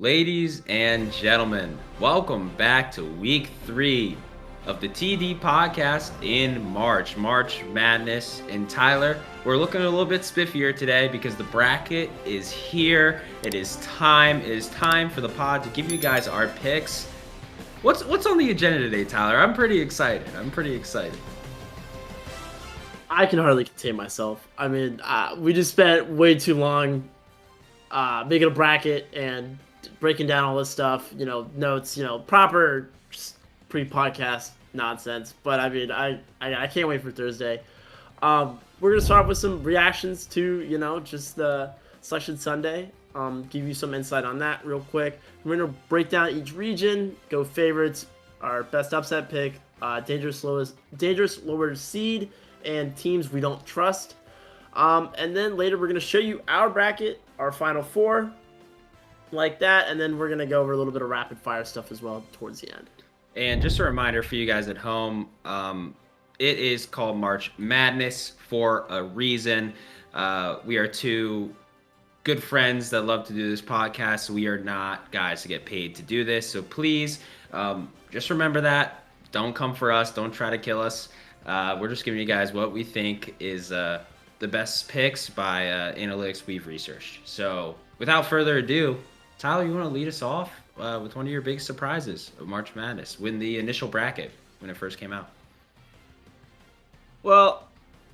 Ladies and gentlemen, welcome back to week 3 of the TD podcast in March Madness. And Tyler, we're looking a little bit spiffier today because the bracket is here. It is time for the pod to give you guys our picks. What's on the agenda today, Tyler? I'm pretty excited. I can hardly contain myself. I mean, we just spent way too long making a bracket and breaking down all this stuff, notes, proper pre-podcast nonsense. But I mean, I can't wait for Thursday. We're gonna start off with some reactions to just the Selection Sunday. Give you some insight on that real quick. We're gonna break down each region, go favorites, our best upset pick, dangerous lower seed, and teams we don't trust. And then later we're gonna show you our bracket, our final four, like that, and then we're gonna go over a little bit of rapid fire stuff as well towards the end. And just a reminder for you guys at home, it is called March Madness for a reason. We are two good friends that love to do this podcast. We are not guys to get paid to do this, so please just remember that. Don't come for us. Don't try to kill us. We're just giving you guys what we think is the best picks by analytics we've researched. So without further ado, Tyler, you want to lead us off with one of your big surprises of March Madness, win the initial bracket when it first came out? Well,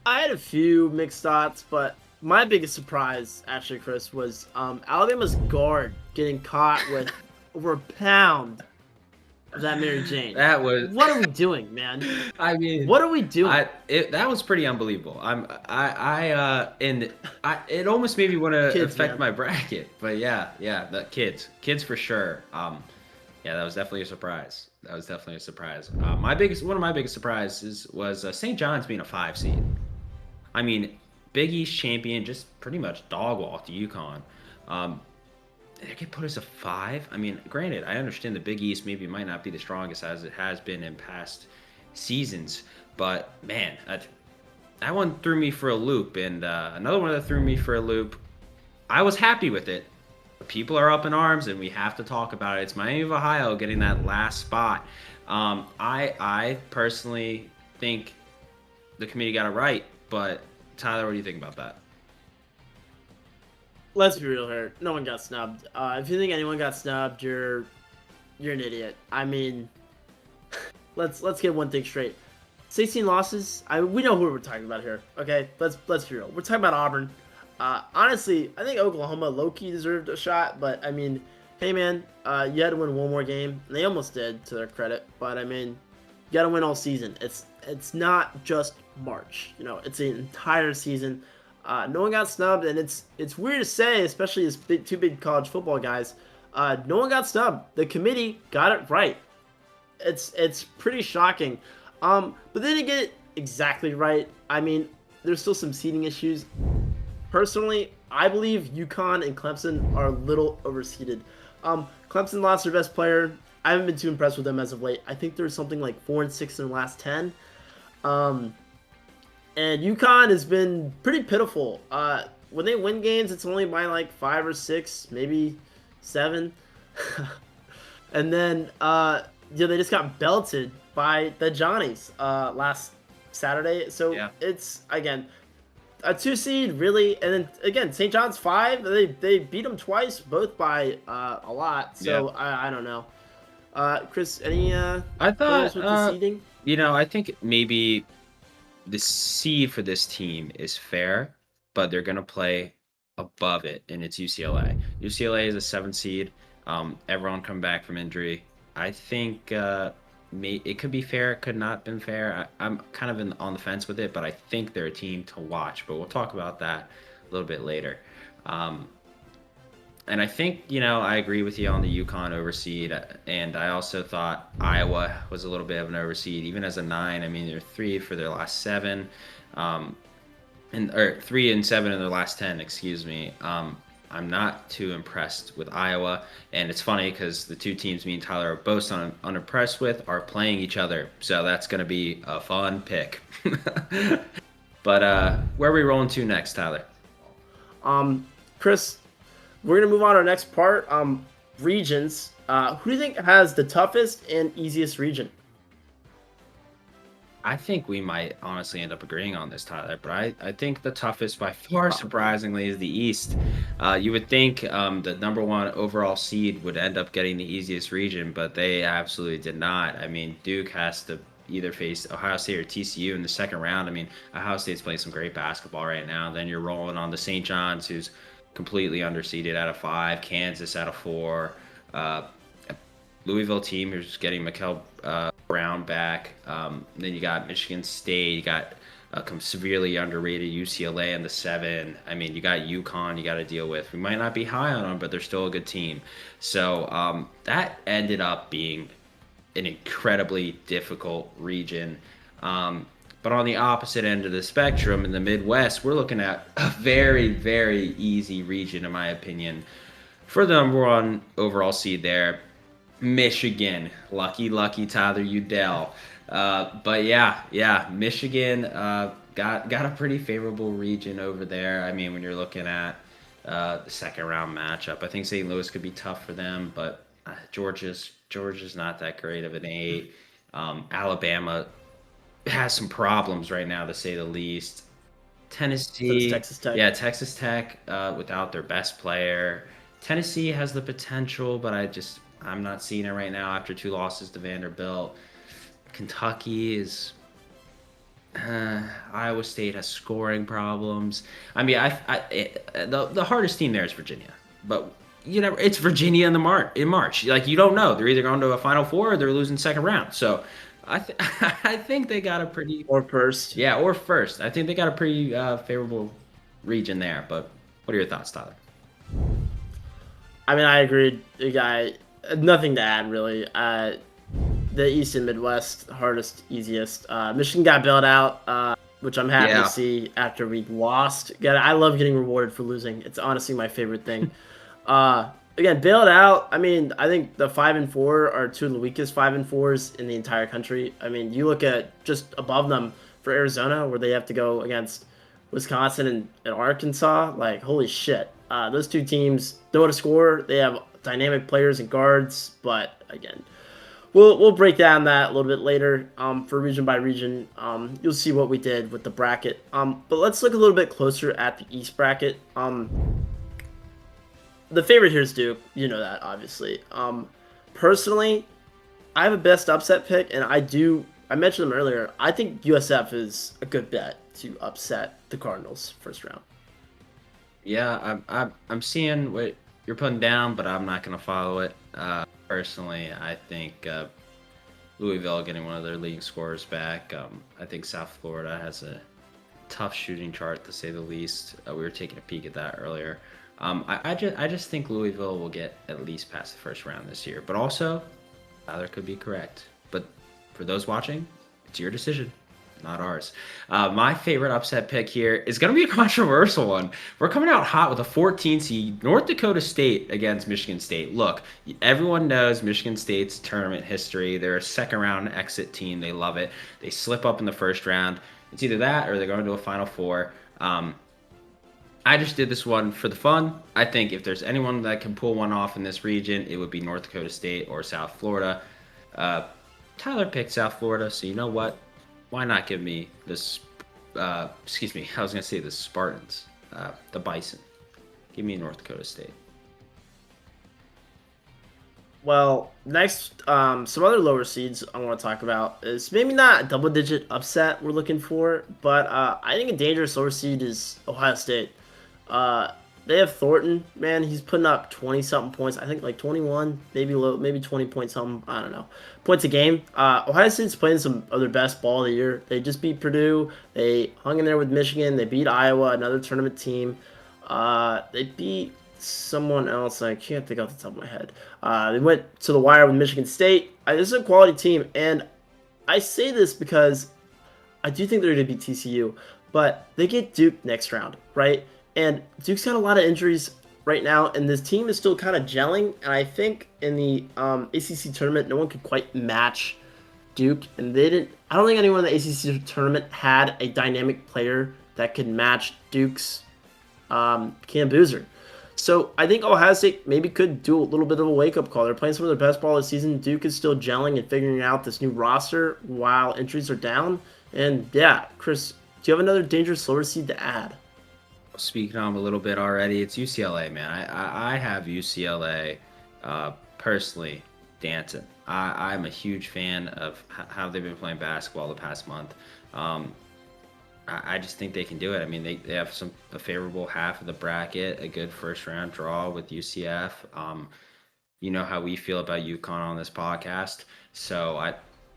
I had a few mixed thoughts, but my biggest surprise, actually, Chris, was Alabama's guard getting caught with over a pound of that Mary Jane. That was. What are we doing, man? I mean, what are we doing? That was pretty unbelievable. It almost made me want to affect my bracket. But yeah, the kids for sure. Yeah, that was definitely a surprise. One of my biggest surprises was St. John's being a 5 seed. I mean, Big East champion, just pretty much dog walked UConn. They could put us a 5. I mean, granted, I understand the Big East maybe might not be the strongest as it has been in past seasons, but man, that one threw me for a loop. And another one that threw me for a loop, I was happy with it. People are up in arms, and we have to talk about it. It's Miami of Ohio getting that last spot. I personally think the committee got it right, but Tyler, what do you think about that? Let's be real here. No one got snubbed. If you think anyone got snubbed, you're an idiot. I mean, let's get one thing straight. 16 losses. We know who we're talking about here. Okay, let's be real. We're talking about Auburn. Honestly, I think Oklahoma low-key deserved a shot, but I mean, hey man, you had to win one more game. And they almost did, to their credit. But I mean, you got to win all season. It's not just March. It's the entire season. No one got snubbed, and it's weird to say, especially as two big college football guys. No one got snubbed. The committee got it right. It's pretty shocking. But they didn't get it exactly right. I mean, there's still some seeding issues. Personally, I believe UConn and Clemson are a little overseeded. Clemson lost their best player. I haven't been too impressed with them as of late. I think there's something like 4-6 in the last 10. And UConn has been pretty pitiful. When they win games, it's only by like 5 or 6, maybe 7. And then they just got belted by the Johnnies last Saturday. So yeah. It's, again, a 2 seed, really. And then, again, St. John's 5. They beat them twice, both by a lot. So yeah. I don't know. Chris, any I thought with the seeding? I think maybe the seed for this team is fair, but they're going to play above it, and it's UCLA. UCLA is a 7 seed. Everyone come back from injury. I think it could be fair. It could not have been fair. I'm kind of on the fence with it, but I think they're a team to watch. But we'll talk about that a little bit later. And I think, I agree with you on the UConn overseed, and I also thought Iowa was a little bit of an overseed, even as a 9. I mean, they're 3 for their last 7, or 3 and 7 in their last 10. Excuse me. I'm not too impressed with Iowa, and it's funny because the two teams me and Tyler are both unimpressed with are playing each other, so that's going to be a fun pick. But where are we rolling to next, Tyler? Chris. We're going to move on to our next part. regions, who do you think has the toughest and easiest region? I think we might honestly end up agreeing on this, Tyler, but I think the toughest by far, Probably. surprisingly, is the East. You would think the number one overall seed would end up getting the easiest region, but they absolutely did not. I mean, Duke has to either face Ohio State or TCU in the second round. I mean, Ohio State's playing some great basketball right now. Then you're rolling on the St. John's, who's completely underseeded out of 5, Kansas out of 4. Uh, Louisville team who's getting Mikel Brown back. Then you got Michigan State. You got severely underrated UCLA in the 7. I mean, you got UConn you got to deal with. We might not be high on them, but they're still a good team. So that ended up being an incredibly difficult region. But on the opposite end of the spectrum, in the Midwest, we're looking at a very, very easy region, in my opinion, for the number one overall seed there. Michigan, lucky Tyler Udell. But yeah, Michigan got a pretty favorable region over there. I mean, when you're looking at the second round matchup, I think St. Louis could be tough for them, but Georgia's not that great of an 8. Alabama has some problems right now, to say the least. So does Tennessee, Texas Tech. yeah, Texas Tech without their best player. Tennessee has the potential, but I'm not seeing it right now after 2 losses to Vanderbilt. Kentucky is Iowa State has scoring problems. I mean, the hardest team there is Virginia, but it's Virginia in in March. Like, you don't know, they're either going to a Final Four or they're losing second round. So I think they got a pretty Or first. yeah, or first. I think they got a pretty favorable region there. But what are your thoughts, Tyler? I mean, I agreed. The guy, nothing to add really. The East and Midwest, hardest, easiest. Michigan got bailed out, which I'm happy Yeah. to see after we lost. I love getting rewarded for losing. It's honestly my favorite thing. Again, bailed out. I mean, I think the 5 and 4 are 2 of the weakest 5 and 4s in the entire country. I mean, you look at just above them for Arizona, where they have to go against Wisconsin and Arkansas. Like, holy shit. Those 2 teams know how to score. They have dynamic players and guards, but again, we'll break down that a little bit later. For region by region, you'll see what we did with the bracket. But let's look a little bit closer at the East bracket. The favorite here is Duke. You know that, obviously. Personally, I have a best upset pick, and I mentioned them earlier. I think USF is a good bet to upset the Cardinals first round. Yeah, I'm seeing what you're putting down, but I'm not going to follow it. Personally, I think Louisville getting one of their leading scorers back. I think South Florida has a tough shooting chart, to say the least. We were taking a peek at that earlier. I just think Louisville will get at least past the first round this year. But also, Tyler could be correct. But for those watching, it's your decision, not ours. My favorite upset pick here is going to be a controversial one. We're coming out hot with a 14 seed, North Dakota State against Michigan State. Look, everyone knows Michigan State's tournament history. They're a second round exit team. They love it. They slip up in the first round. It's either that or they're going to a Final Four. I just did this one for the fun. I think if there's anyone that can pull one off in this region, it would be North Dakota State or South Florida. Tyler picked South Florida, so you know what? Why not give me this? Excuse me, I was going to say the Spartans, the Bison. Give me North Dakota State. Well, next, some other lower seeds I want to talk about is maybe not a double-digit upset we're looking for, but I think a dangerous lower seed is Ohio State. They have Thornton, man. He's putting up 20-something points. I think like 21, maybe low, maybe 20 points something. I don't know. Points a game. Ohio State's playing some of their best ball of the year. They just beat Purdue. They hung in there with Michigan. They beat Iowa, another tournament team. They beat someone else. I can't think off the top of my head. They went to the wire with Michigan State. This is a quality team, and I say this because I do think they're going to beat TCU, but they get Duke next round, right? And Duke's got a lot of injuries right now, and this team is still kind of gelling. And I think in the ACC tournament, no one could quite match Duke, and they didn't. I don't think anyone in the ACC tournament had a dynamic player that could match Duke's Cam Boozer. So I think Ohio State maybe could do a little bit of a wake up call. They're playing some of their best ball this season. Duke is still gelling and figuring out this new roster while entries are down. And yeah, Chris, do you have another dangerous lower seed to add? Speaking on 'em a little bit already, it's UCLA, man. I have UCLA personally dancing. I'm a huge fan of how they've been playing basketball the past month. Um, I just think they can do it. I mean, they have a favorable half of the bracket, a good first round draw with UCF. You know how we feel about UConn on this podcast, so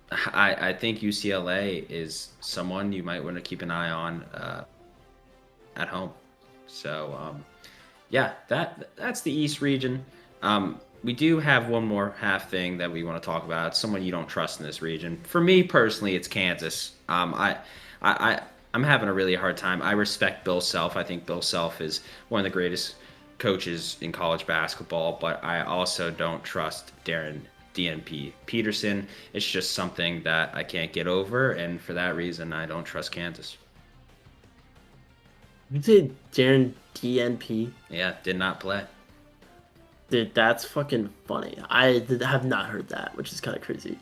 I think UCLA is someone you might want to keep an eye on at home. So yeah, that's the East region. We do have one more half thing that we want to talk about. It's someone you don't trust in this region. For me personally, it's Kansas. I I'm having a really hard time. I respect Bill Self. I think Bill Self is one of the greatest coaches in college basketball, but I also don't trust Darren DNP Peterson. It's just something that I can't get over, and for that reason, I don't trust Kansas. You say Darren DNP? Yeah, did not play. Dude, that's fucking funny. Have not heard that, which is kind of crazy.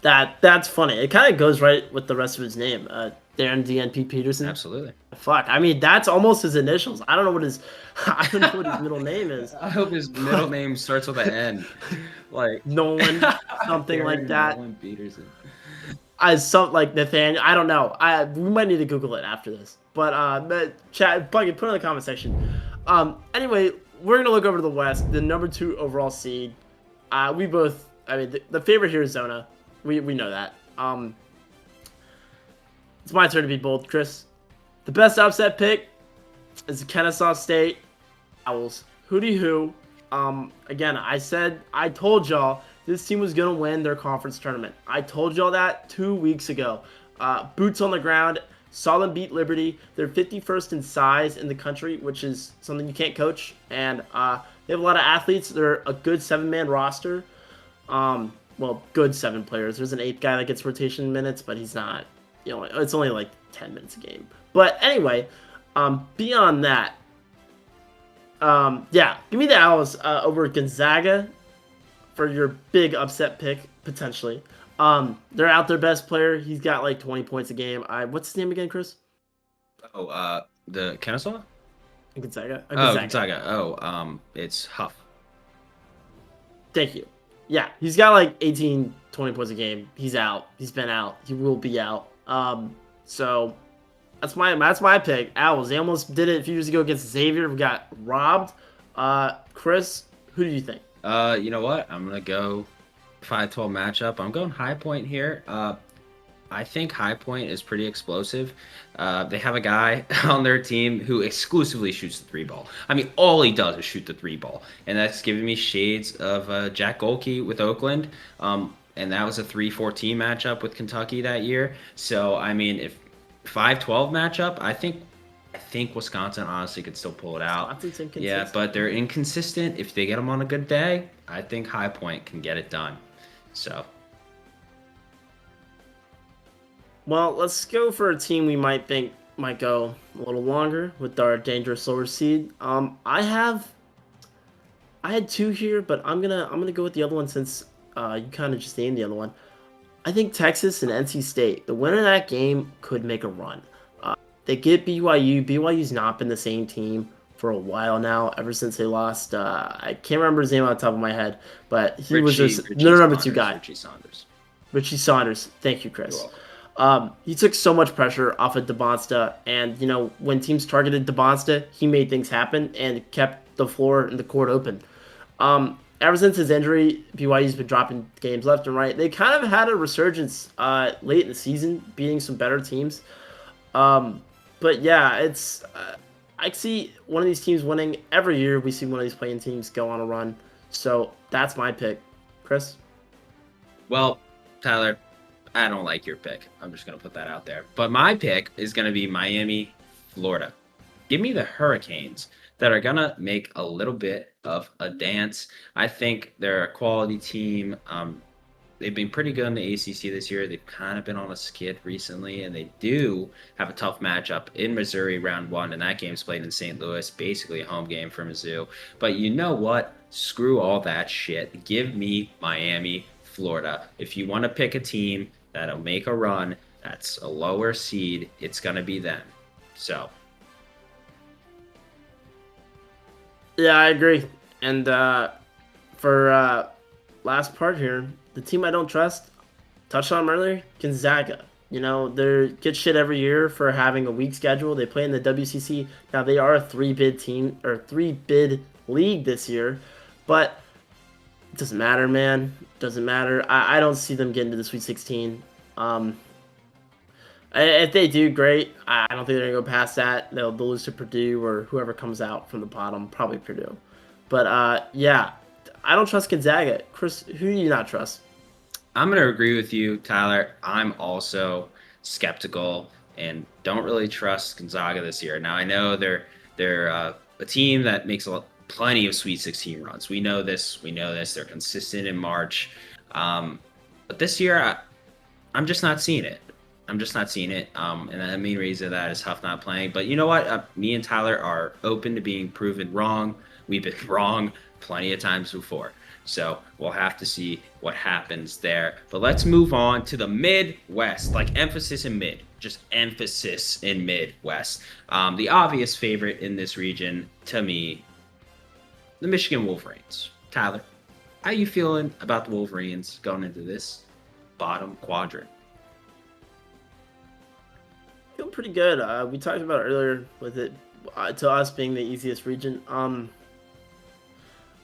That's funny. It kind of goes right with the rest of his name, Darren DNP Peterson. Absolutely. Fuck. I mean, that's almost his initials. I don't know what his, I don't know what his middle name is. I hope his middle name starts with an N, like Nolan, something like Darren that. Nolan Peterson. Like Nathaniel. I don't know. We might need to Google it after this. But chat, put it in the comment section. Anyway, we're gonna look over to the West, the number 2 overall seed. We both. I mean, the favorite here is Zona. We know that. It's my turn to be bold, Chris. The best upset pick is the Kennesaw State Owls. Hootie who. Again, I told y'all this team was gonna win their conference tournament. I told y'all that 2 weeks ago. Boots on the ground. Saw them beat Liberty. They're 51st in size in the country, which is something you can't coach. And they have a lot of athletes. They're a good 7-man roster. Well, good 7 players. There's an 8th guy that gets rotation minutes, but he's not. It's only like 10 minutes a game. But anyway, beyond that, yeah, give me the Owls over Gonzaga for your big upset pick potentially. They're out their best player. He's got like 20 points a game. What's his name again, Chris? Oh, the Kennesaw? Gonzaga. Gonzaga. Oh, it's Huff. Thank you. Yeah, he's got like 18, 20 points a game. He's out. He's been out. He will be out. So that's my pick. Owls. They almost did it a few years ago against Xavier. We got robbed. Chris, who do you think? You know what? I'm gonna go 5-12 matchup. I'm going High Point here. I think High Point is pretty explosive. They have a guy on their team who exclusively shoots the 3 ball. I mean, all he does is shoot the 3 ball, and that's giving me shades of Jack Golke with Oakland. And that was a 3-14 matchup with Kentucky that year. So I mean, if 5-12 matchup, I think Wisconsin honestly could still pull it out. Yeah, but they're inconsistent. If they get them on a good day, I think High Point can get it done. So. Well, let's go for a team we might think might go a little longer with our dangerous lower seed. I had 2 here, but I'm gonna go with the other one since you kind of just named the other one. I think Texas and NC State. The winner of that game could make a run. They get BYU. BYU's not been the same team for a while now, ever since they lost. I can't remember his name on the top of my head, but he was their number 2 guy. Richie Saunders. Thank you, Chris. He took so much pressure off of DeBonsta, and when teams targeted DeBonsta, he made things happen and kept the floor and the court open. Ever since his injury, BYU's been dropping games left and right. They kind of had a resurgence late in the season, beating some better teams. But yeah, it's I see one of these teams winning every year. We see one of these playing teams go on a run. So that's my pick. Chris? Well, Tyler, I don't like your pick. I'm just going to put that out there. But my pick is going to be Miami, Florida. Give me the Hurricanes that are going to make a little bit of a dance. I think they're a quality team. they've been pretty good in the ACC this year. They've kind of been on a skid recently, and they do have a tough matchup in Missouri round one, and that game's played in St. Louis, basically a home game for Mizzou. But you know what? Screw all that shit. Give me Miami, Florida. If you want to pick a team that'll make a run, that's a lower seed, it's going to be them. So. Yeah, I agree. And for last part here, the team I don't trust, touched on them earlier, Gonzaga. You know, they get shit every year for having a weak schedule. They play in the WCC. Now, they are a 3-bid team, or 3-bid league this year. But it doesn't matter, man. It doesn't matter. I don't see them getting to the Sweet 16. If they do, great. I don't think they're going to go past that. They'll lose to Purdue or whoever comes out from the bottom, probably Purdue. But, yeah, I don't trust Gonzaga. Chris, who do you not trust? I'm going to agree with you, Tyler. I'm also skeptical and don't really trust Gonzaga this year. Now, I know they're a team that makes plenty of Sweet 16 runs. We know this. We know this. They're consistent in March. But this year, I'm just not seeing it. I'm just not seeing it. And the main reason of that is Huff not playing. But you know what? Me and Tyler are open to being proven wrong. We've been wrong plenty of times before. So we'll have to see what happens there. But let's move on to the Midwest. Like emphasis in mid. Just emphasis in Midwest. The obvious favorite in this region, to me, the Michigan Wolverines. Tyler, how you feeling about the Wolverines going into this bottom quadrant? Feeling pretty good. We talked about it earlier with it to us being the easiest region.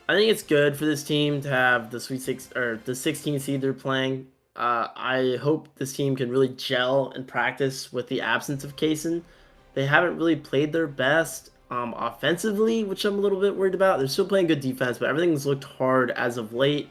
I think it's good for this team to have the Sweet Six or the 16 seed they're playing. I hope this team can really gel and practice with the absence of Kaysen. They haven't really played their best offensively, which I'm a little bit worried about. They're still playing good defense, but everything's looked hard as of late.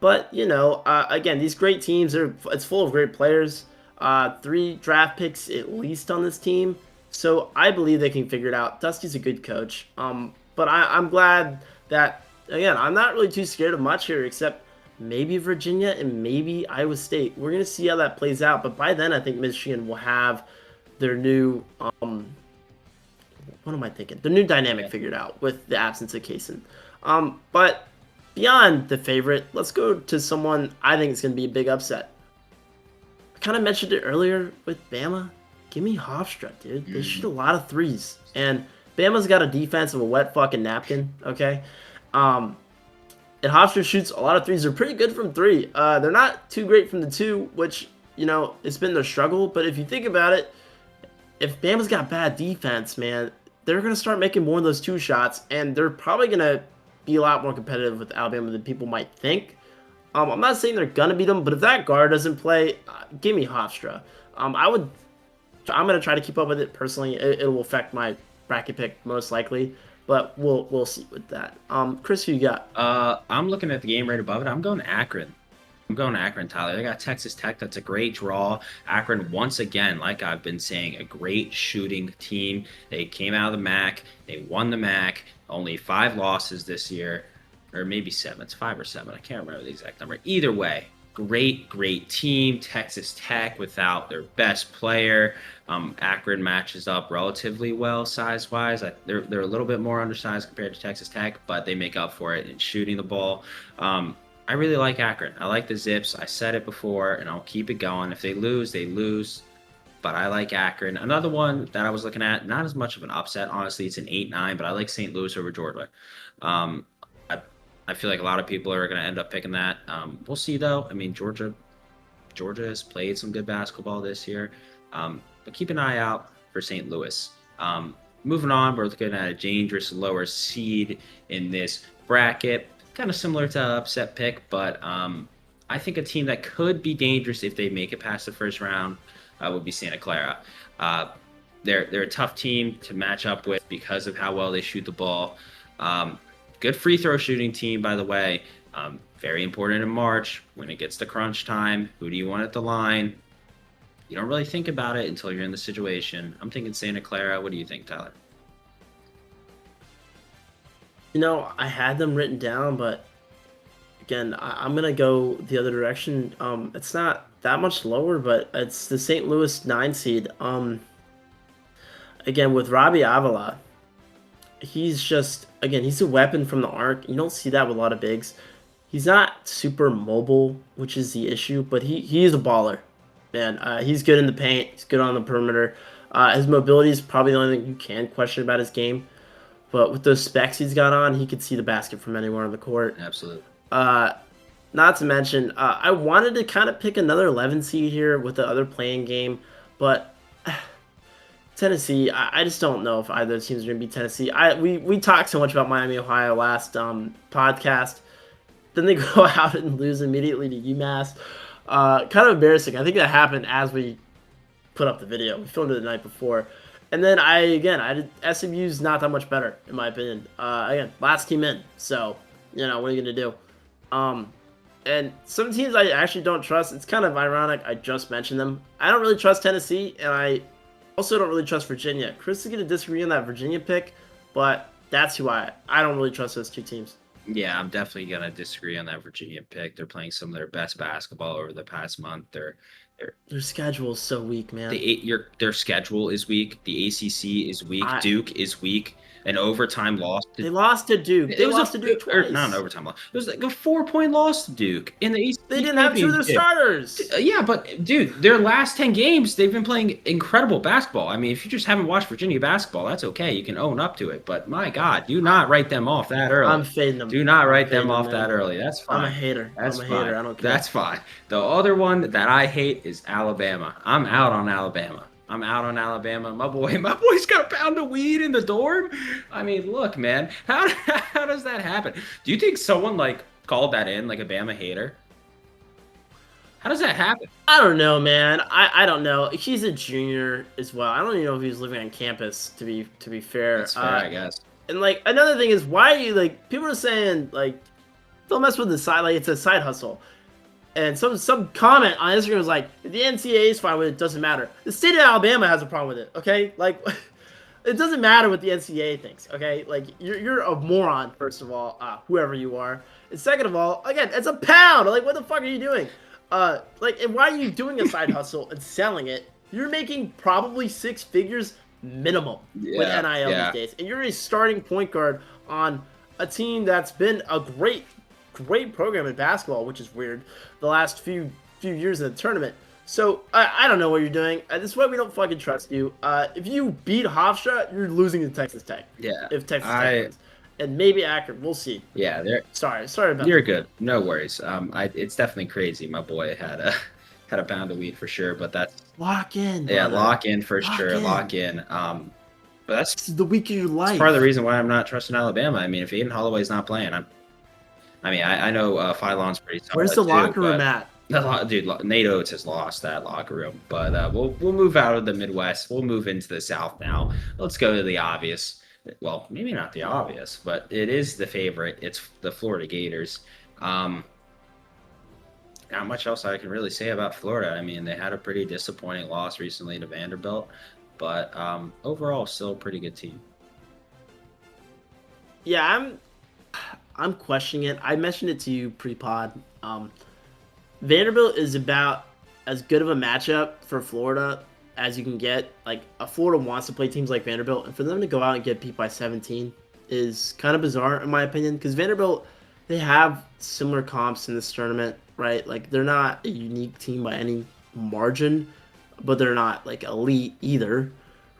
But you know, again, these great teams it's full of great players. 3 draft picks at least on this team, so I believe they can figure it out. Dusty's a good coach, but I'm glad that again I'm not really too scared of much here, except maybe Virginia and maybe Iowa State. We're gonna see how that plays out, but by then I think Michigan will have their new what am I thinking? The new dynamic figured out with the absence of Kaysen. But beyond the favorite, let's go to someone I think is going to be a big upset. I kind of mentioned it earlier with Bama. Give me Hofstra, dude. They shoot a lot of threes. And Bama's got a defense of a wet fucking napkin, okay? And Hofstra shoots a lot of threes. They're pretty good from 3. They're not too great from the 2, which, you know, it's been their struggle. But if you think about it, if Bama's got bad defense, man, they're going to start making more of those 2 shots, and they're probably going to be a lot more competitive with Alabama than people might think. I'm not saying they're going to beat them, but if that guard doesn't play, give me Hofstra. I'm going to try to keep up with it personally. It will affect my bracket pick most likely, but we'll see with that. Chris, who you got? I'm looking at the game right above it. I'm going Akron. I'm going Akron, Tyler. They got Texas Tech. That's a great draw. Akron, once again, like I've been saying, a great shooting team. They came out of the MAC. They won the MAC. Only 5 losses this year, or maybe 7. It's 5 or 7. I can't remember the exact number. Either way, great team. Texas Tech without their best player. Akron matches up relatively well size-wise. They're a little bit more undersized compared to Texas Tech, but they make up for it in shooting the ball. I really like Akron. I like the Zips. I said it before, and I'll keep it going. If they lose, they lose. But I like Akron. Another one that I was looking at, not as much of an upset. Honestly, it's an 8-9, but I like St. Louis over Georgia. I feel like a lot of people are going to end up picking that. We'll see, though. I mean, Georgia has played some good basketball this year. But keep an eye out for St. Louis. Moving on, we're looking at a dangerous lower seed in this bracket. Kind of similar to upset pick, but I think a team that could be dangerous if they make it past the first round would be Santa Clara. They're a tough team to match up with because of how well they shoot the ball. Good free throw shooting team, by the way. Very important in March when it gets to crunch time. Who do you want at the line? You don't really think about it until you're in the situation. I'm thinking Santa Clara. What do you think, Tyler? You know, I had them written down, but again, I'm gonna go the other direction. It's not that much lower, but it's the St. Louis 9 seed. Again with Robbie Avila, he's just again he's a weapon from the arc. You don't see that with a lot of bigs. He's not super mobile, which is the issue, but he's a baller, man. He's good in the paint. He's good on the perimeter. His mobility is probably the only thing you can question about his game. But with those specs he's got on, he could see the basket from anywhere on the court. Absolutely. Uh, Not to mention, I wanted to kind of pick another 11 seed here with the other playing game, but Tennessee, I just don't know if either teams are going to be Tennessee. We talked so much about Miami, Ohio last podcast. Then they go out and lose immediately to UMass. Kind of embarrassing. I think that happened as we put up the video. We filmed it the night before. And then I did SMU's not that much better, in my opinion. Again, last team in. So, what are you going to do? And some teams I actually don't trust. It's kind of ironic I just mentioned them. I don't really trust Tennessee, and I also don't really trust Virginia. Chris is going to disagree on that Virginia pick, but that's who I don't really trust those two teams. Yeah, I'm definitely gonna disagree on that Virginia pick. They're playing some of their best basketball over the past month. Their schedule is so weak, man. Their schedule is weak. The ACC is weak. Duke is weak. An overtime loss. They lost to Duke. They lost to Duke twice. Not an overtime loss. It was like a 4-point loss to Duke in the ACC. They didn't have two of their starters. Yeah, but dude, their last 10 games, they've been playing incredible basketball. I mean, if you just haven't watched Virginia basketball, that's okay. You can own up to it. But my God, do not write them off that early. I'm fading them. Do not write them off that early. That's fine. I'm a hater. I'm a hater. I don't care. That's fine. The other one that I hate is Alabama. I'm out on Alabama. My boy's got a pound of weed in the dorm. I mean, look, man, how does that happen? Do you think someone called that in, like a Bama hater? How does that happen? I don't know, man. I don't know. He's a junior as well. I don't even know if he was living on campus. To be fair, that's fair, I guess. And another thing is, why are you people are saying don't mess with the side, it's a side hustle. And some comment on Instagram was like, the NCAA is fine with it, doesn't matter. The state of Alabama has a problem with it, okay? It doesn't matter what the NCAA thinks, okay? You're a moron, first of all, whoever you are. And second of all, again, it's a pound. What the fuck are you doing? And why are you doing a side hustle and selling it? You're making probably 6 figures minimum with NIL these days. And you're a starting point guard on a team that's been a great program in basketball, which is weird, the last few years in the tournament. So I don't know what you're doing. This is why we don't fucking trust you. If you beat Hofstra, you're losing to Texas Tech. Yeah. If Texas Tech wins. And maybe Akron. We'll see. Yeah. Sorry about You're good. No worries. It's definitely crazy. My boy had a pound of weed for sure, but that's lock in. Yeah, brother. Lock in for sure. Lock in. But that's the week of your life. That's part of the reason why I'm not trusting Alabama. I mean, if Aiden Holloway's not playing, I know Phylon's pretty solid. Where's the locker room at? Dude, Nate Oates has lost that locker room. But we'll move out of the Midwest. We'll move into the South now. Let's go to the obvious. Well, maybe not the obvious, but it is the favorite. It's the Florida Gators. Not much else I can really say about Florida. I mean, they had a pretty disappointing loss recently to Vanderbilt, but overall, still a pretty good team. Yeah, I'm questioning it. I mentioned it to you pre-pod. Vanderbilt is about as good of a matchup for Florida as you can get. Florida wants to play teams like Vanderbilt, and for them to go out and get beat by 17 is kind of bizarre in my opinion, because Vanderbilt, they have similar comps in this tournament, right? They're not a unique team by any margin, but they're not elite either,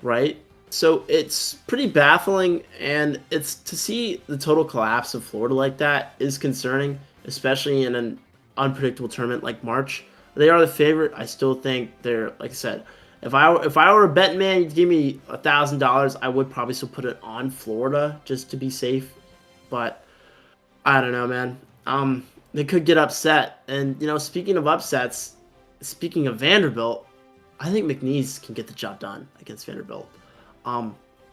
right? So it's pretty baffling, and it's to see the total collapse of Florida like that is concerning, especially in an unpredictable tournament like March. They are the favorite. I still think they're, like I said, if I were a betting man, you'd give me $1,000, I would probably still put it on Florida just to be safe. But I don't know, man. They could get upset. And speaking of upsets, speaking of Vanderbilt, I think McNeese can get the job done against Vanderbilt.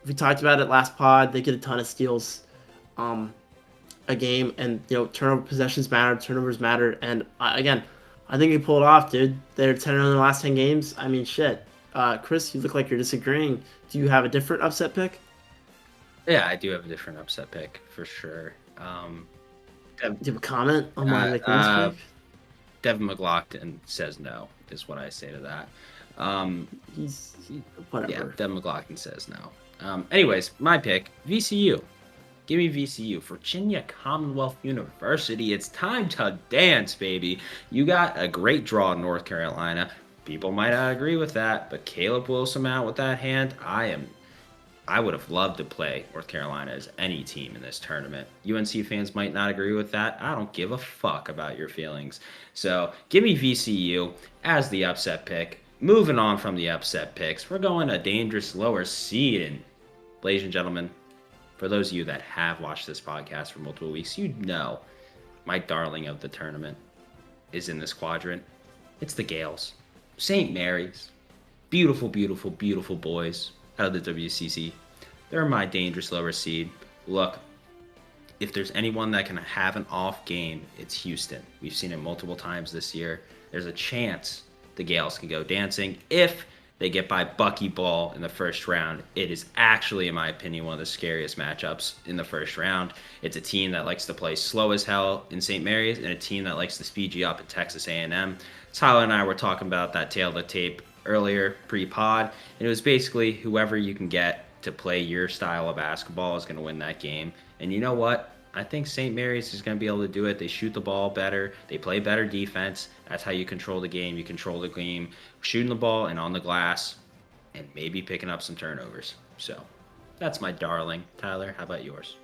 We talked about it last pod. They get a ton of steals a game, and turnover possessions matter, turnovers matter, and again, I think they pulled it off, dude. They're 10 in the last 10 games. I mean, shit. Chris, you look like you're disagreeing. Do you have a different upset pick? Yeah, I do have a different upset pick for sure. Do you have a comment on my Uh, McNeese uh, pick? Devin McLaughlin says no, is what I say to that. Yeah, Whatever. Devin McLaughlin says no. Anyways, my pick, VCU. Give me VCU, Virginia Commonwealth University. It's time to dance, baby. You got a great draw in North Carolina. People might not agree with that, but Caleb Wilson out with that hand, I would have loved to play North Carolina as any team in this tournament. UNC fans might not agree with that. I don't give a fuck about your feelings. So give me VCU as the upset pick. Moving on from the upset picks, we're going a dangerous lower seed. And ladies and gentlemen, for those of you that have watched this podcast for multiple weeks, you know my darling of the tournament is in this quadrant. It's the Gales. St. Mary's. Beautiful, beautiful, beautiful boys out of the WCC. They're my dangerous lower seed. Look, if there's anyone that can have an off game, it's Houston. We've seen it multiple times this year. There's a chance the Gales can go dancing if they get by Buckyball in the first round. It is actually, in my opinion, one of the scariest matchups in the first round. It's a team that likes to play slow as hell in St. Mary's and a team that likes to speed you up at Texas A&M. Tyler and I were talking about that tail of the tape earlier, pre-pod, and it was basically whoever you can get to play your style of basketball is going to win that game. And you know what? I think St. Mary's is going to be able to do it. They shoot the ball better. They play better defense. That's how you control the game. You control the game shooting the ball and on the glass and maybe picking up some turnovers. So that's my darling. Tyler, how about yours?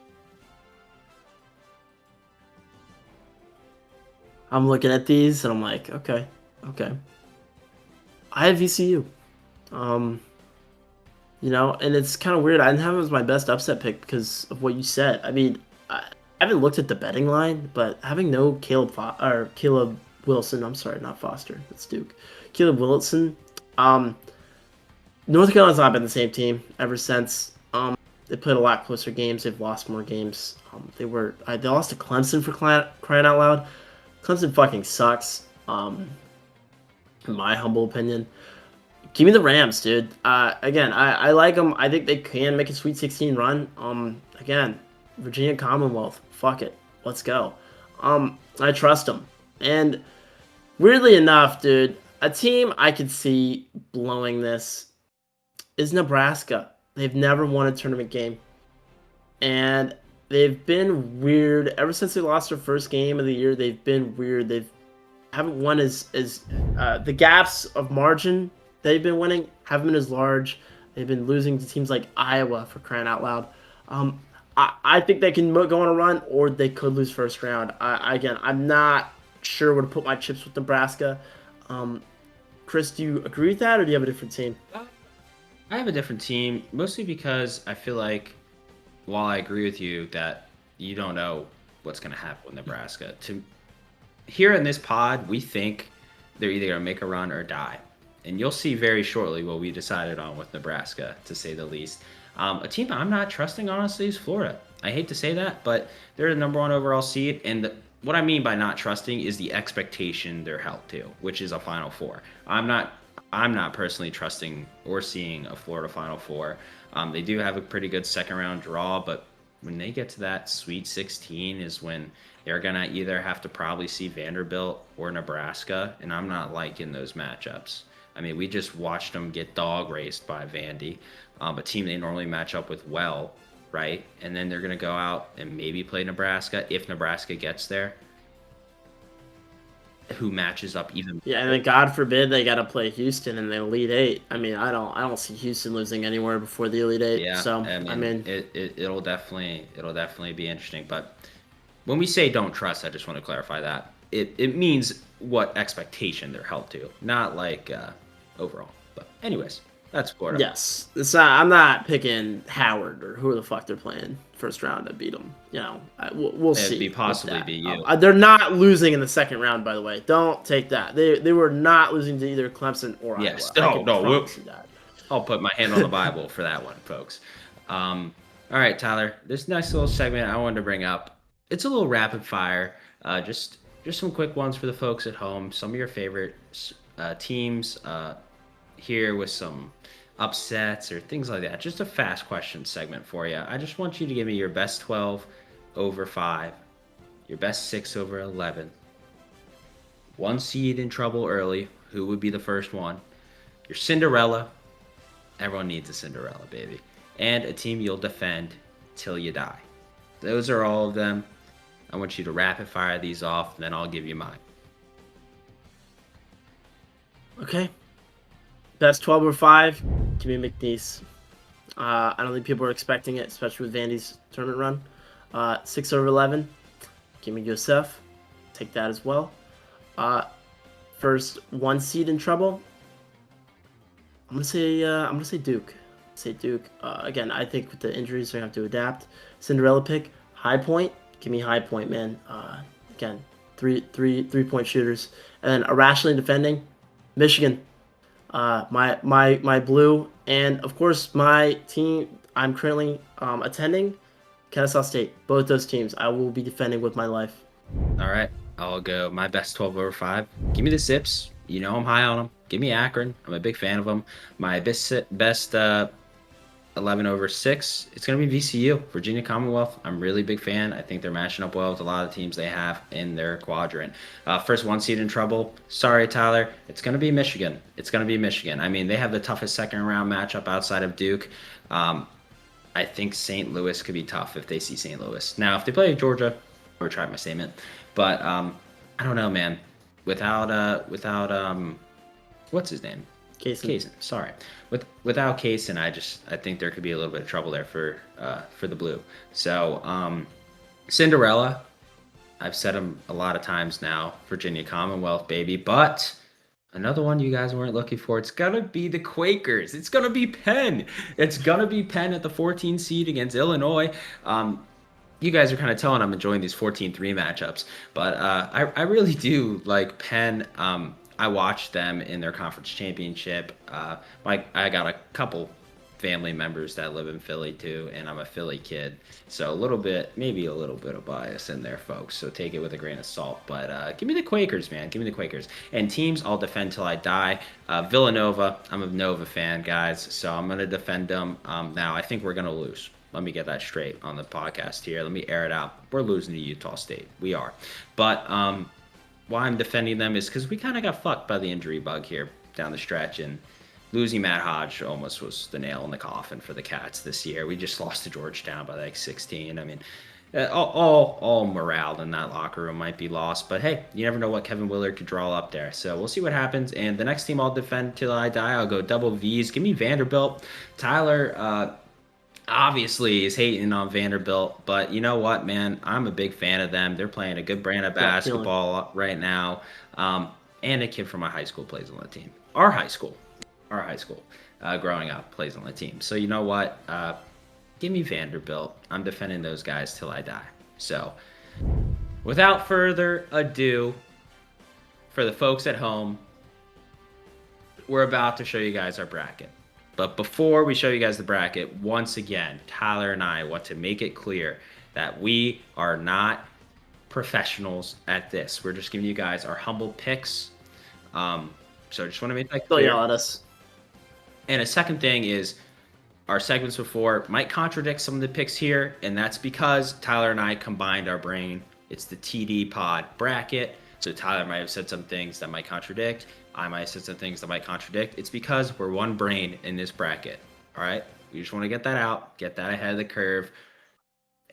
I'm looking at these and I'm like, okay. I have VCU. And it's kind of weird. I didn't have it as my best upset pick because of what you said. I mean, I haven't looked at the betting line, but having no Caleb Wilson, I'm sorry, not Foster, that's Duke. Caleb Wilson, North Carolina's not been the same team ever since. They played a lot closer games. They've lost more games. They lost to Clemson for crying out loud. Clemson fucking sucks. In my humble opinion. Give me the Rams, dude. Again, I like them. I think they can make a Sweet 16 run. Again, Virginia Commonwealth. Fuck it. Let's go. I trust them. And weirdly enough, dude, a team I could see blowing this is Nebraska. They've never won a tournament game. And they've been weird. Ever since they lost their first game of the year, they've been weird. They haven't won as the gaps of margin they've been winning haven't been as large. They've been losing to teams like Iowa, for crying out loud. I think they can go on a run, or they could lose first round. Again, I'm not sure where to put my chips with Nebraska. Chris, do you agree with that, or do you have a different team? I have a different team, mostly because I feel like, while I agree with you that you don't know what's going to happen with Nebraska, here in this pod, we think they're either going to make a run or die. And you'll see very shortly what we decided on with Nebraska, to say the least. A team I'm not trusting, honestly, is Florida. I hate to say that, but they're the number one overall seed. And what I mean by not trusting is the expectation they're held to, which is a Final Four. I'm not personally trusting or seeing a Florida Final Four. They do have a pretty good second round draw, but when they get to that Sweet 16 is when they're going to either have to probably see Vanderbilt or Nebraska, and I'm not liking those matchups. I mean, we just watched them get dog raced by Vandy, a team they normally match up with well, right? And then they're going to go out and maybe play Nebraska if Nebraska gets there. Who matches up even? Yeah, and then God forbid they got to play Houston in the Elite Eight. I mean, I don't see Houston losing anywhere before the Elite Eight. Yeah, so I mean it'll definitely be interesting. But when we say don't trust, I just want to clarify that it means what expectation they're held to, not like overall. But anyways, that's Florida. Yes, I'm not picking Howard or who the fuck they're playing first round to beat them. We'll see. It'd possibly be you. They're not losing in the second round, by the way. Don't take that. They were not losing to either Clemson or yes. Iowa. No. I'll put my hand on the Bible for that one, folks. All right, Tyler. This next little segment I wanted to bring up. It's a little rapid fire. Just some quick ones for the folks at home. Some of your favorite teams here with some upsets or things like that. Just a fast question segment for you. I just want you to give me your best 12 over 5 your best 6/11. One seed in trouble early. Who would be the first one? Your Cinderella. Everyone needs a Cinderella, baby. And a team you'll defend till you die. Those are all of them. I want you to rapid fire these off, and then I'll give you mine. Okay. Best 12/5. Give me McNeese. I don't think people are expecting it, especially with Vandy's tournament run. 6/11. Give me Yosef. Take that as well. First one seed in trouble. I'm gonna say Duke. Say Duke. Again, I think with the injuries they're gonna have to adapt. Cinderella pick. High Point. Give me High Point, man. Again, three-point shooters, and then irrationally defending. Michigan. My blue, and of course my team I'm currently attending, Kennesaw State. Both those teams I will be defending with my life. All right, I'll go my best 12/5. Give me the Zips. You know I'm high on them. Give me Akron. I'm a big fan of them. My best 11/6. It's gonna be VCU, Virginia Commonwealth. I'm really big fan. I think they're matching up well with a lot of teams they have in their quadrant. First one seed in trouble. Sorry, Tyler. It's gonna be Michigan. It's gonna be Michigan. I mean, they have the toughest second round matchup outside of Duke. I think St. Louis could be tough if they see St. Louis. Now, if they play Georgia, I retract my statement. But I don't know, man. Without what's his name? Kaysen. Sorry. Without Kaysen, I think there could be a little bit of trouble there for the blue. So Cinderella, I've said them a lot of times now. Virginia Commonwealth, baby. But another one you guys weren't looking for. It's gonna be the Quakers. It's gonna be Penn. It's gonna be Penn at the 14 seed against Illinois. You guys are kind of telling I'm enjoying these 14-3 matchups, but I really do like Penn. I watched them in their conference championship. I got a couple family members that live in Philly too, and I'm a Philly kid, so maybe a little bit of bias in there, folks. So take it with a grain of salt. But give me the Quakers, man. Give me the Quakers. And teams, I'll defend till I die. Villanova, I'm a Nova fan, guys, so I'm gonna defend them. Now I think we're gonna lose. Let me get that straight on the podcast here. Let me air it out. We're losing to Utah State. We are. But why I'm defending them is because we kind of got fucked by the injury bug here down the stretch, and losing Matt Hodge almost was the nail in the coffin for the Cats this year. We just lost to Georgetown by like 16. I mean, all morale in that locker room might be lost, but hey, you never know what Kevin Willard could draw up there. So we'll see what happens. And the next team I'll defend till I die, I'll go double V's. Give me Vanderbilt. Tyler, obviously is hating on Vanderbilt, but you know what, man? I'm a big fan of them. They're playing a good brand of basketball right now. And a kid from my high school plays on the team. Our high school, growing up, plays on the team. So you know what? Give me Vanderbilt. I'm defending those guys till I die. So without further ado, for the folks at home, we're about to show you guys our bracket. But before we show you guys the bracket, once again, Tyler and I want to make it clear that we are not professionals at this. We're just giving you guys our humble picks. So I just want to make that clear. Don't yell at us. And a second thing is, our segments before might contradict some of the picks here, and that's because Tyler and I combined our brain. It's the TD Pod bracket. So Tyler might have said some things that might contradict. I might have said some things that might contradict. It's because we're one brain in this bracket. All right? We just want to get that out, get that ahead of the curve.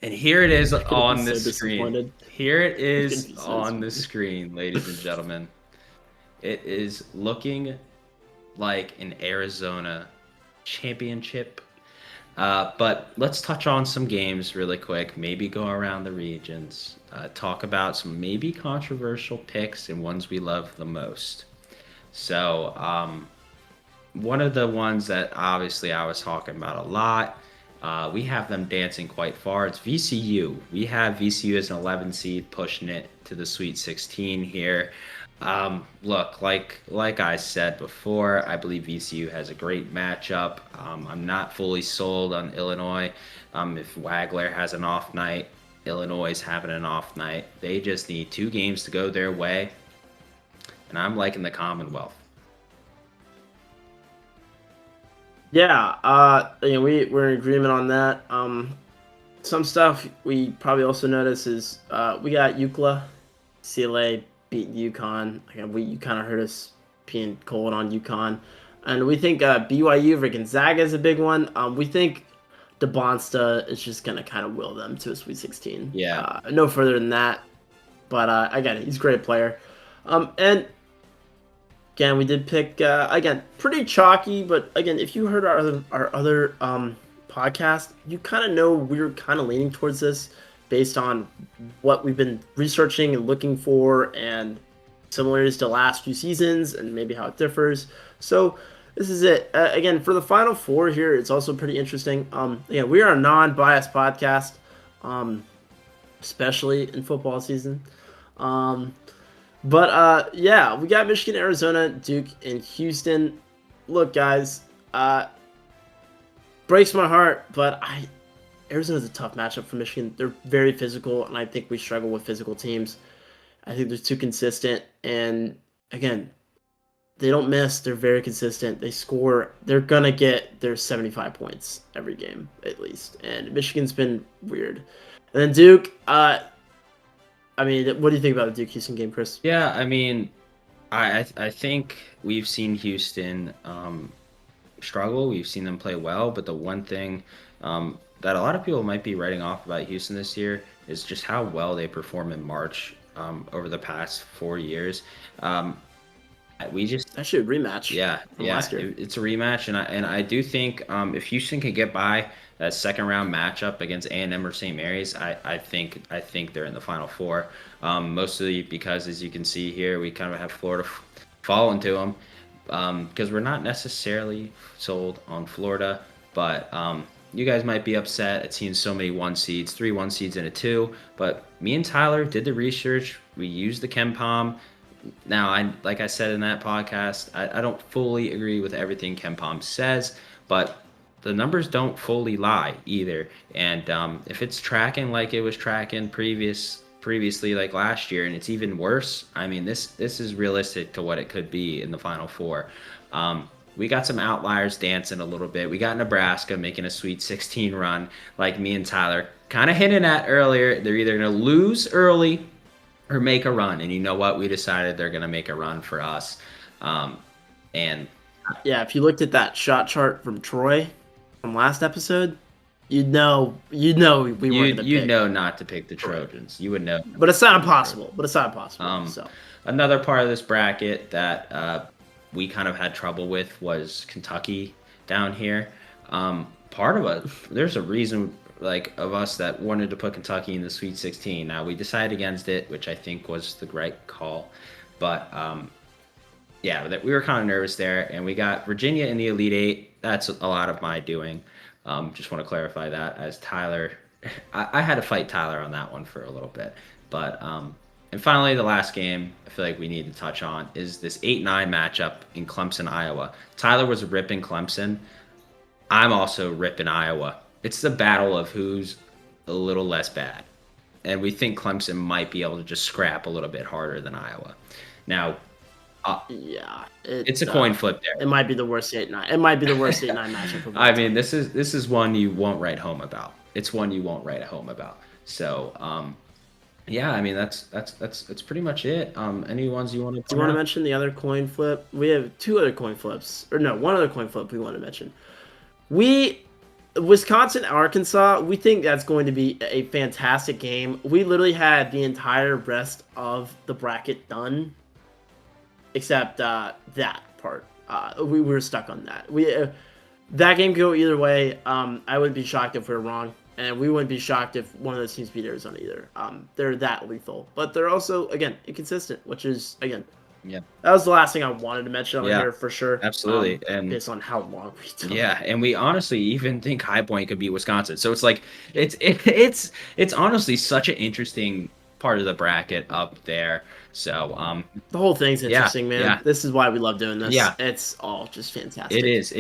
And here it is on the screen. Here it is on the screen, ladies and gentlemen. It is looking like an Arizona championship. But let's touch on some games really quick. Maybe go around the regions. Talk about some maybe controversial picks and ones we love the most. So one of the ones that obviously I was talking about a lot, we have them dancing quite far. It's VCU. We have VCU as an 11 seed pushing it to the Sweet 16 here. Look, like I said before, I believe VCU has a great matchup. I'm not fully sold on Illinois. If Wagler has an off night, Illinois is having an off night. They just need 2 games to go their way. And I'm liking the Commonwealth. Yeah, we're in agreement on that. some stuff we probably also notice is we got UCLA, CLA beat UConn. Again, you kind of heard us being cold on UConn, and we think BYU over Gonzaga is a big one. We think DeBonsta is just gonna kind of will them to a Sweet 16. Yeah. No further than that, but again, he's a great player. And again, we did pick again pretty chalky, but again, if you heard our other podcast, you kind of know we're kind of leaning towards this based on what we've been researching and looking for, and similarities to last few seasons, and maybe how it differs. So this is it. Again, for the Final Four here, it's also pretty interesting. Yeah, we are a non-biased podcast, especially in football season. But yeah, we got Michigan, Arizona, Duke, and Houston. Look, guys, breaks my heart, but Arizona's a tough matchup for Michigan. They're very physical, and I think we struggle with physical teams. I think they're too consistent, and again, they don't miss. They're very consistent. They score. They're gonna get their 75 points every game at least. And Michigan's been weird. And then Duke. I mean, what do you think about the Duke Houston game, Chris? Yeah, I mean, I think we've seen Houston struggle. We've seen them play well, but the one thing that a lot of people might be writing off about Houston this year is just how well they perform in March over the past 4 years. We just actually a rematch. Yeah, it's a rematch, and I do think if Houston can get by that second round matchup against A&M or St. Mary's, I think they're in the Final Four. Mostly because, as you can see here, we kind of have Florida falling to them because we're not necessarily sold on Florida, but you guys might be upset at seeing so many 1 seeds, 3 1 seeds and a 2. But me and Tyler did the research. We used the KenPom. Now, like I said in that podcast, I don't fully agree with everything KenPom says, but the numbers don't fully lie either. And if it's tracking like it was tracking previously, like last year, and it's even worse, I mean, this is realistic to what it could be in the Final Four. We got some outliers dancing a little bit. We got Nebraska making a Sweet 16 run, like me and Tyler kind of hinted at earlier. They're either going to lose early or make a run, and you know what? We decided they're going to make a run for us. And yeah, if you looked at that shot chart from Troy from last episode, you'd know we weren't going to pick. You'd know not to pick the Trojans. You would know. But it's not impossible. So another part of this bracket that we kind of had trouble with was Kentucky down here. Part of it, there's a reason of us that wanted to put Kentucky in the Sweet 16. Now we decided against it, which I think was the right call. But yeah, that we were kind of nervous there, and we got Virginia in the Elite Eight. That's a lot of my doing. Just want to clarify that, as Tyler, I had to fight Tyler on that one for a little bit. But and finally, the last game I feel like we need to touch on is this 8-9 matchup in Clemson, Iowa. Tyler was ripping Clemson. I'm also ripping Iowa. It's the battle of who's a little less bad. And we think Clemson might be able to just scrap a little bit harder than Iowa. Now, yeah, it's a coin flip there. It might be the worst 8-9. It might be the worst 8-9 matchup. I mean, this is one you won't write home about. It's one you won't write home about. So, yeah, I mean that's pretty much it. Any ones you want to? Do you want to mention the other coin flip? We have 2 other coin flips, or no, 1 other coin flip we want to mention. Wisconsin, Arkansas, we think that's going to be a fantastic game. We literally had the entire rest of the bracket done, except that part. We were stuck on that. That game could go either way. I wouldn't be shocked if we were wrong, and we wouldn't be shocked if one of those teams beat Arizona either. They're that lethal, but they're also, again, inconsistent, which is, again, yeah, that was the last thing I wanted to mention on here for sure. Absolutely, and based on how long we took. Yeah, and we honestly even think High Point could beat Wisconsin. So it's like it's honestly such an interesting part of the bracket up there. So the whole thing's interesting, man. Yeah. This is why we love doing this. Yeah, it's all just fantastic. It is.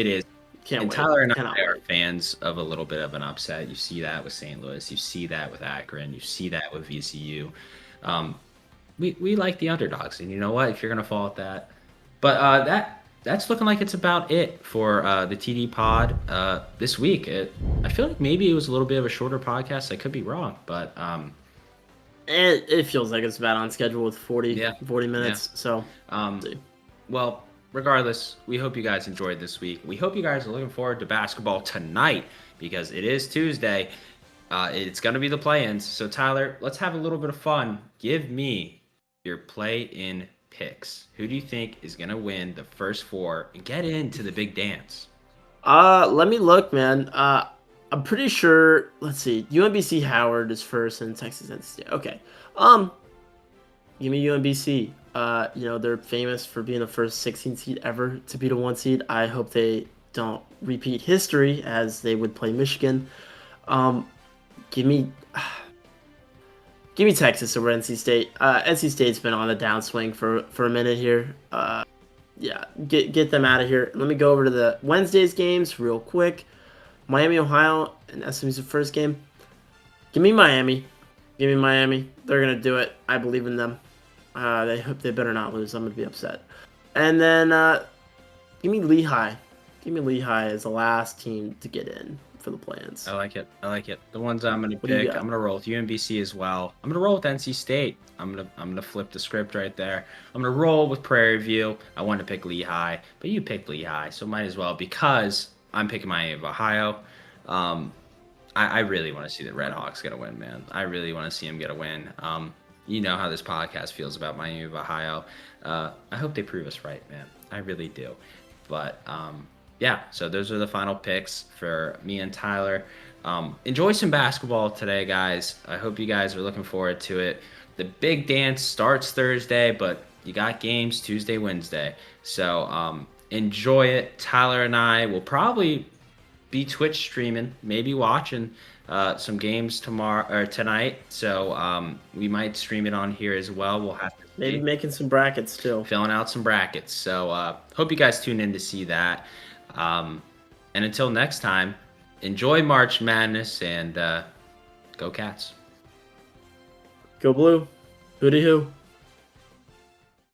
Can't wait. Tyler and I are fans of a little bit of an upset. You see that with St. Louis. You see that with Akron. You see that with VCU. We like the underdogs, and you know what? If you're gonna fall at that, but that's looking like it's about it for the TD pod this week. I feel like maybe it was a little bit of a shorter podcast. I could be wrong, but it feels like it's about on schedule with 40 minutes. Yeah. So, well, regardless, we hope you guys enjoyed this week. We hope you guys are looking forward to basketball tonight because it is Tuesday. It's going to be the play-ins. So, Tyler, let's have a little bit of fun. Give me your play-in picks. Who do you think is going to win the first four and get into the big dance? Let me look, man. I'm pretty sure. Let's see. UMBC Howard is first, and Texas NC State. Okay. Give me UMBC. They're famous for being the first 16 seed ever to beat a 1 seed. I hope they don't repeat history as they would play Michigan. Give me Texas over NC State. NC State's been on the downswing for a minute here. Yeah, get them out of here. Let me go over to the Wednesday's games real quick. Miami, Ohio, and SMU's the first game. Give me Miami. They're gonna do it. I believe in them. They better not lose. I'm gonna be upset. And then give me Lehigh. Give me Lehigh as the last team to get in for the plans. I like it. The ones I'm gonna pick, I'm gonna roll with UMBC as well. I'm gonna roll with NC State. I'm gonna flip the script right there. I'm gonna roll with Prairie View. I wanted to pick Lehigh, but you picked Lehigh, so might as well because I'm picking Miami of Ohio. I really want to see the Red Hawks get a win, man. I really want to see them get a win. You know how this podcast feels about Miami of Ohio. I hope they prove us right, man. I really do. But yeah, so those are the final picks for me and Tyler. Enjoy some basketball today, guys. I hope you guys are looking forward to it. The big dance starts Thursday, but you got games Tuesday, Wednesday. So enjoy it. Tyler and I will probably be Twitch streaming, maybe watching some games tonight. So we might stream it on here as well. We'll have to maybe making some brackets too. Filling out some brackets. So hope you guys tune in to see that. And until next time, enjoy March Madness and go Cats. Go Blue. Hooty hoo.